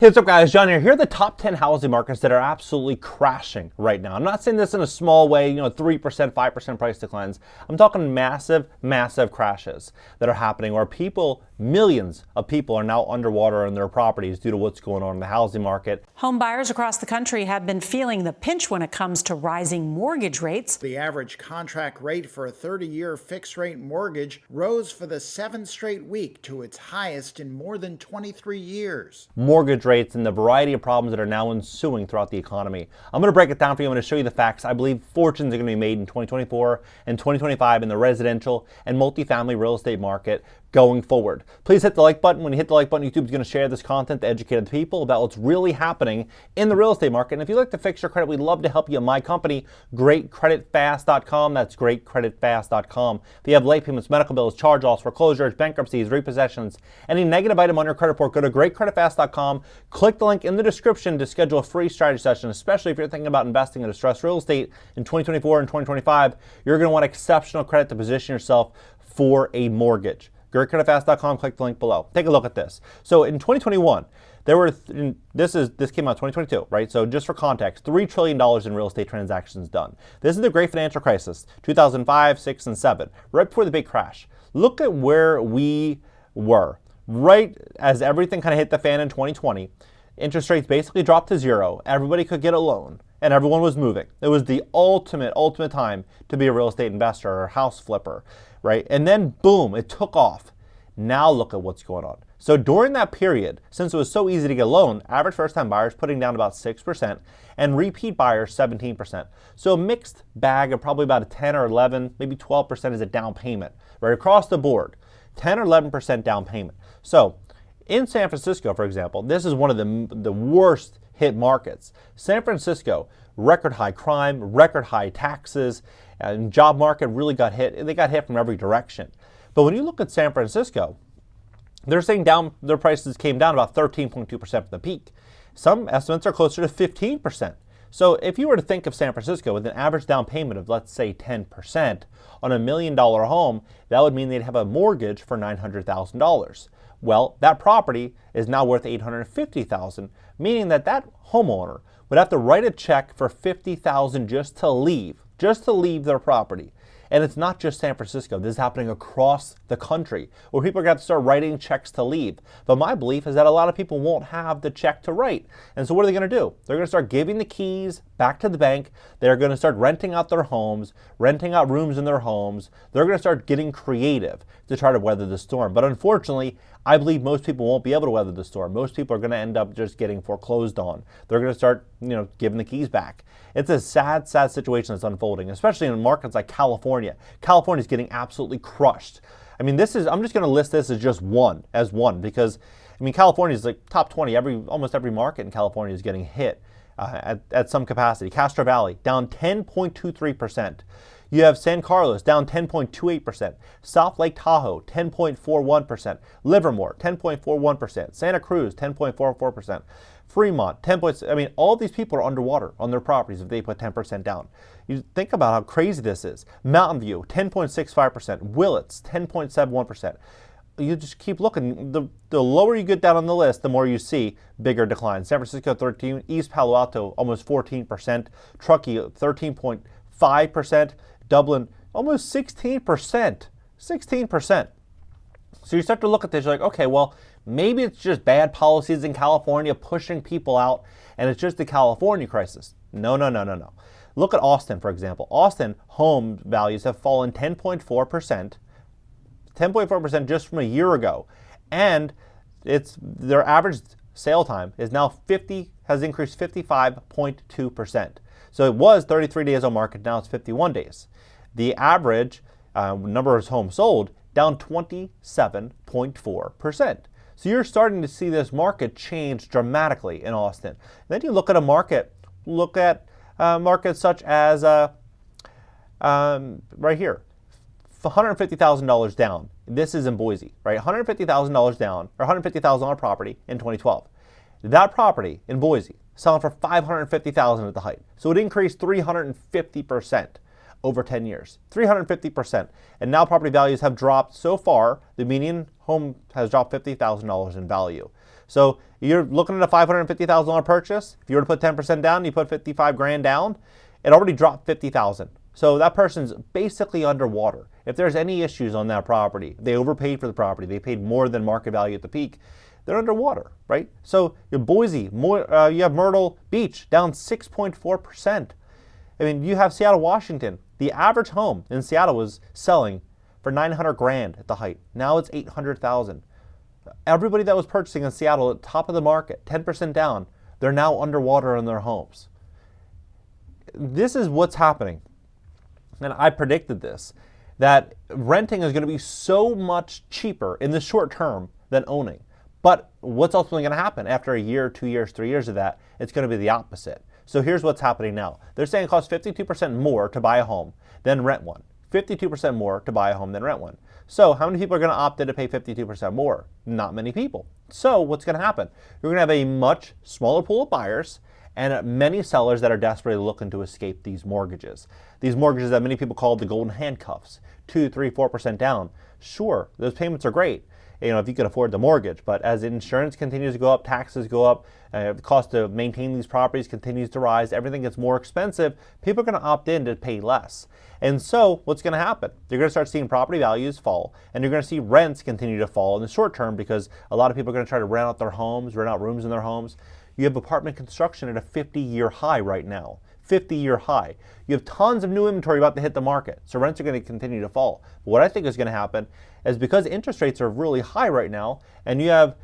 Hey, what's up guys, John here. Here are the top 10 housing markets that are absolutely crashing right now. I'm not saying this in a small way, 3%, 5% price declines. I'm talking massive, massive crashes that are happening where millions of people are now underwater in their properties due to what's going on in the housing market. Home buyers across the country have been feeling the pinch when it comes to rising mortgage rates. The average contract rate for a 30-year fixed-rate mortgage rose for the 7th straight week to its highest in more than 23 years. Mortgage rates and the variety of problems that are now ensuing throughout the economy. I'm going to break it down for you. I'm going to show you the facts. I believe fortunes are going to be made in 2024 and 2025 in the residential and multifamily real estate market going forward. Please hit the like button. When you hit the like button, YouTube is going to share this content to educate the people about what's really happening in the real estate market. And if you'd like to fix your credit, we'd love to help you in my company, GreatCreditFast.com. That's GreatCreditFast.com. If you have late payments, medical bills, charge-offs, foreclosures, bankruptcies, repossessions, any negative item on your credit report, go to GreatCreditFast.com. Click the link in the description to schedule a free strategy session, especially if you're thinking about investing in distressed real estate in 2024 and 2025. You're going to want exceptional credit to position yourself for a mortgage. GreatCreditFast.com, click the link below. Take a look at this. So in 2021, this came out in 2022, right? So just for context, $3 trillion in real estate transactions done. This is the great financial crisis, 2005, 6, and 7, right before the big crash. Look at where we were. Right as everything kind of hit the fan in 2020, interest rates basically dropped to zero. Everybody could get a loan, and everyone was moving. It was the ultimate time to be a real estate investor or house flipper, right? And then boom, it took off. Now look at what's going on. So during that period, since it was so easy to get a loan, average first-time buyers putting down about 6% and repeat buyers 17%. So a mixed bag of probably about a 10 or 11, maybe 12% is a down payment, right across the board. 10 or 11% down payment. So in San Francisco, for example, this is one of the worst hit markets. San Francisco, record high crime, record high taxes, and job market really got hit. They got hit from every direction. But when you look at San Francisco, they're saying their prices came down about 13.2% from the peak. Some estimates are closer to 15%. So if you were to think of San Francisco with an average down payment of, let's say, 10% on $1 million home, that would mean they'd have a mortgage for $900,000. Well, that property is now worth $850,000, meaning that homeowner would have to write a check for $50,000 just to leave their property. And it's not just San Francisco. This is happening across the country where people are going to have to start writing checks to leave. But my belief is that a lot of people won't have the check to write. And so what are they going to do? They're going to start giving the keys back to the bank. They're going to start renting out their homes, renting out rooms in their homes. They're going to start getting creative to try to weather the storm. But unfortunately, I believe most people won't be able to weather the storm. Most people are going to end up just getting foreclosed on. They're going to start, giving the keys back. It's a sad, sad situation that's unfolding, especially in markets like California. California is getting absolutely crushed. I mean, I'm just going to list this as just one, because, California is like top 20. Almost every market in California is getting hit at some capacity. Castro Valley, down 10.23%. You have San Carlos down 10.28%, South Lake Tahoe 10.41%, Livermore 10.41%, Santa Cruz 10.44%, Fremont 10. All these people are underwater on their properties if they put 10% down. You think about how crazy this is. Mountain View 10.65%, Willits 10.71%. You just keep looking. The lower you get down on the list, the more you see bigger declines. San Francisco 13, East Palo Alto almost 14%, Truckee 13.5%. Dublin, almost 16%. 16%. So you start to look at this, you're like, okay, well, maybe it's just bad policies in California pushing people out, and it's just the California crisis. No. Look at Austin, for example. Austin home values have fallen 10.4%. 10.4% just from a year ago. And their average sale time is now has increased 55.2%. So it was 33 days on market, now it's 51 days. The average number of homes sold down 27.4%. So you're starting to see this market change dramatically in Austin. Then you look at markets such as right here, $150,000 down. This is in Boise, right? $150,000 down, or $150,000 on a property in 2012. That property in Boise selling for $550,000 at the height. So it increased 350% over 10 years. 350%. And now property values have dropped so far, the median home has dropped $50,000 in value. So you're looking at a $550,000 purchase. If you were to put 10% down, you put 55 grand down, it already dropped 50,000. So that person's basically underwater. If there's any issues on that property, they overpaid for the property, they paid more than market value at the peak, they're underwater, right? So your Boise, you have Myrtle Beach down 6.4%. I mean, you have Seattle, Washington. The average home in Seattle was selling for 900 grand at the height. Now it's 800,000. Everybody that was purchasing in Seattle at the top of the market, 10% down, they're now underwater in their homes. This is what's happening. And I predicted this, that renting is going to be so much cheaper in the short term than owning. But what's ultimately going to happen after a year, 2 years, 3 years of that? It's going to be the opposite. So here's what's happening now. They're saying it costs 52% more to buy a home than rent one. 52% more to buy a home than rent one. So how many people are going to opt in to pay 52% more? Not many people. So what's going to happen? You're going to have a much smaller pool of buyers and many sellers that are desperately looking to escape these mortgages. These mortgages that many people call the golden handcuffs, 2, 3, 4% down. Sure, those payments are great, if you can afford the mortgage, but as insurance continues to go up, taxes go up, the cost to maintain these properties continues to rise, everything gets more expensive, people are going to opt in to pay less. And so what's going to happen? You're going to start seeing property values fall, and you're going to see rents continue to fall in the short term because a lot of people are going to try to rent out their homes, rent out rooms in their homes. You have apartment construction at a 50-year high right now. 50-year high. You have tons of new inventory about to hit the market, so rents are going to continue to fall. But what I think is going to happen is because interest rates are really high right now, and you have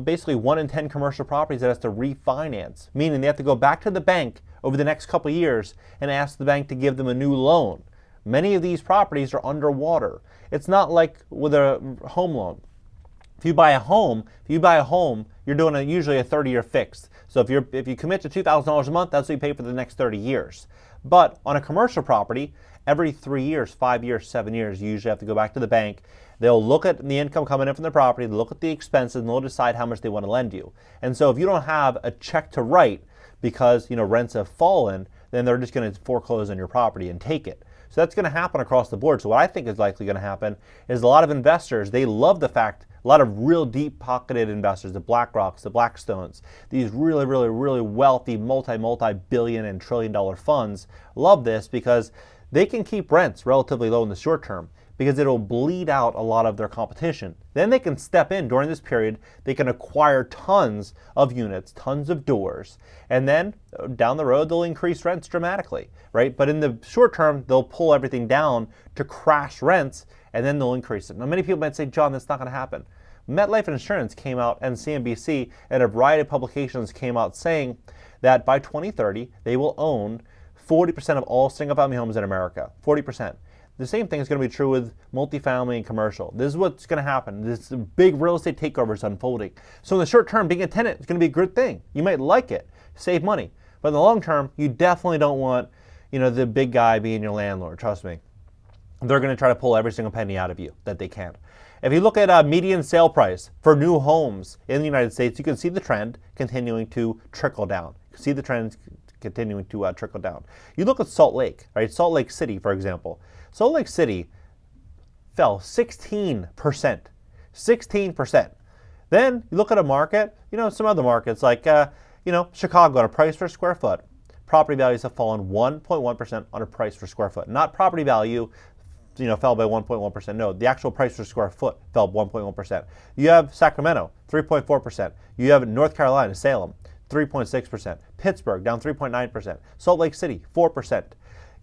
basically 1 in 10 commercial properties that has to refinance, meaning they have to go back to the bank over the next couple of years and ask the bank to give them a new loan. Many of these properties are underwater. It's not like with a home loan. If you buy a home, you're doing usually a 30-year fixed. So if you commit to $2,000 a month, that's what you pay for the next 30 years. But on a commercial property, every 3 years, 5 years, 7 years, you usually have to go back to the bank. They'll look at the income coming in from the property, they'll look at the expenses, and they'll decide how much they want to lend you. And so if you don't have a check to write because rents have fallen, then they're just going to foreclose on your property and take it. So that's going to happen across the board. So what I think is likely going to happen is a lot of investors, they love the fact, a lot of real deep-pocketed investors, the BlackRocks, the Blackstones, these really, really, really wealthy multi-billion and trillion-dollar funds love this because they can keep rents relatively low in the short term because it'll bleed out a lot of their competition. Then they can step in during this period, they can acquire tons of units, tons of doors, and then down the road they'll increase rents dramatically, right? But in the short term, they'll pull everything down to crash rents and then they'll increase it. Now many people might say, John, that's not going to happen. MetLife Insurance came out and CNBC and a variety of publications came out saying that by 2030, they will own 40% of all single-family homes in America, 40%. The same thing is going to be true with multifamily and commercial. This is what's going to happen. This big real estate takeover is unfolding. So in the short term, being a tenant is going to be a good thing. You might like it, save money. But in the long term, you definitely don't want, the big guy being your landlord. Trust me. They're going to try to pull every single penny out of you that they can. If you look at median sale price for new homes in the United States, you can see the trend continuing to trickle down. You can see the trends continuing to trickle down. You look at Salt Lake, right? Salt Lake City, for example. Salt Lake City fell 16%. 16%. Then you look at a market, some other markets like, Chicago on a price per square foot. Property values have fallen 1.1% on a price per square foot. Not property value, fell by 1.1%. No, the actual price per square foot fell 1.1%. You have Sacramento, 3.4%. You have North Carolina, Salem, 3.6%. Pittsburgh, down 3.9%. Salt Lake City, 4%.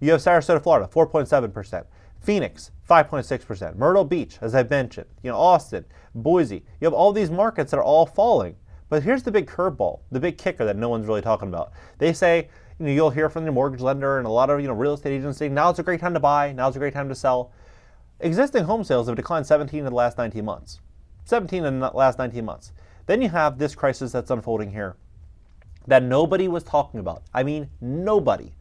You have Sarasota, Florida, 4.7%. Phoenix, 5.6%. Myrtle Beach, as I mentioned. Austin, Boise. You have all these markets that are all falling. But here's the big curveball, the big kicker that no one's really talking about. They say, you'll hear from the mortgage lender and a lot of real estate agents saying, now's a great time to buy, now's a great time to sell. Existing home sales have declined 17 in the last 19 months. 17 in the last 19 months. Then you have this crisis that's unfolding here that nobody was talking about. I mean, nobody.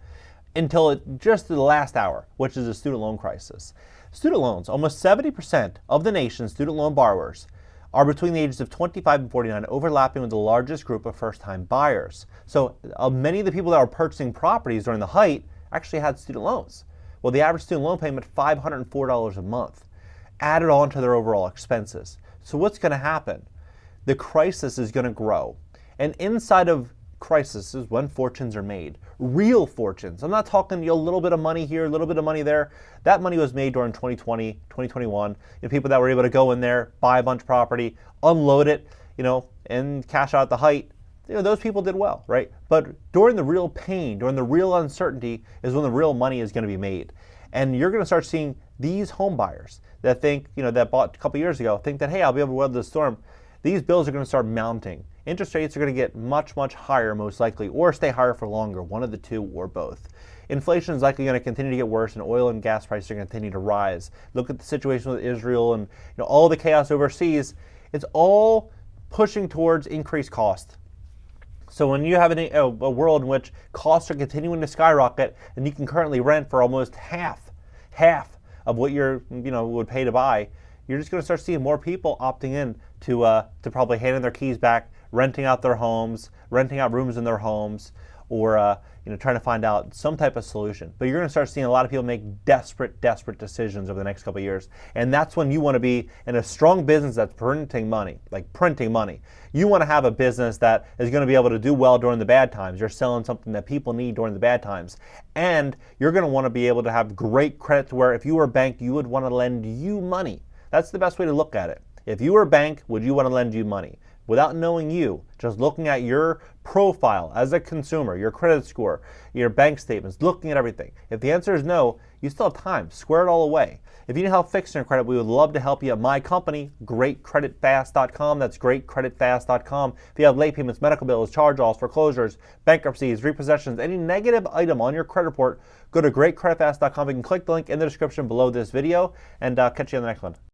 Until just the last hour, which is a student loan crisis. Student loans, almost 70% of the nation's student loan borrowers are between the ages of 25 and 49, overlapping with the largest group of first-time buyers. So many of the people that were purchasing properties during the height actually had student loans. Well, the average student loan payment, $504 a month, added on to their overall expenses. So what's going to happen? the crisis is going to grow. And inside of crisis is when fortunes are made. Real fortunes. I'm not talking a little bit of money here, a little bit of money there. That money was made during 2020, 2021. People that were able to go in there, buy a bunch of property, unload it, and cash out at the height. Those people did well, right? But during the real pain, during the real uncertainty is when the real money is going to be made. And you're going to start seeing these home buyers that think, that bought a couple years ago, think that, hey, I'll be able to weather the storm. These bills are going to start mounting. Interest rates are going to get much, much higher most likely, or stay higher for longer, one of the two or both. Inflation is likely going to continue to get worse, and oil and gas prices are going to continue to rise. Look at the situation with Israel and all the chaos overseas. It's all pushing towards increased cost. So when you have a world in which costs are continuing to skyrocket, and you can currently rent for almost half of what you're would pay to buy, you're just going to start seeing more people opting in to probably handing their keys back, renting out their homes, renting out rooms in their homes, or trying to find out some type of solution. But you're going to start seeing a lot of people make desperate decisions over the next couple of years. And that's when you want to be in a strong business that's printing money, like printing money. You want to have a business that is going to be able to do well during the bad times. You're selling something that people need during the bad times. And you're going to want to be able to have great credit to where if you were a bank, you would want to lend you money. That's the best way to look at it. If you were a bank, would you want to lend you money? Without knowing you, just looking at your profile as a consumer, your credit score, your bank statements, looking at everything. If the answer is no, you still have time. Square it all away. If you need help fixing your credit, we would love to help you at my company, GreatCreditFast.com. That's GreatCreditFast.com. If you have late payments, medical bills, charge-offs, foreclosures, bankruptcies, repossessions, any negative item on your credit report, go to GreatCreditFast.com. You can click the link in the description below this video, and catch you on the next one.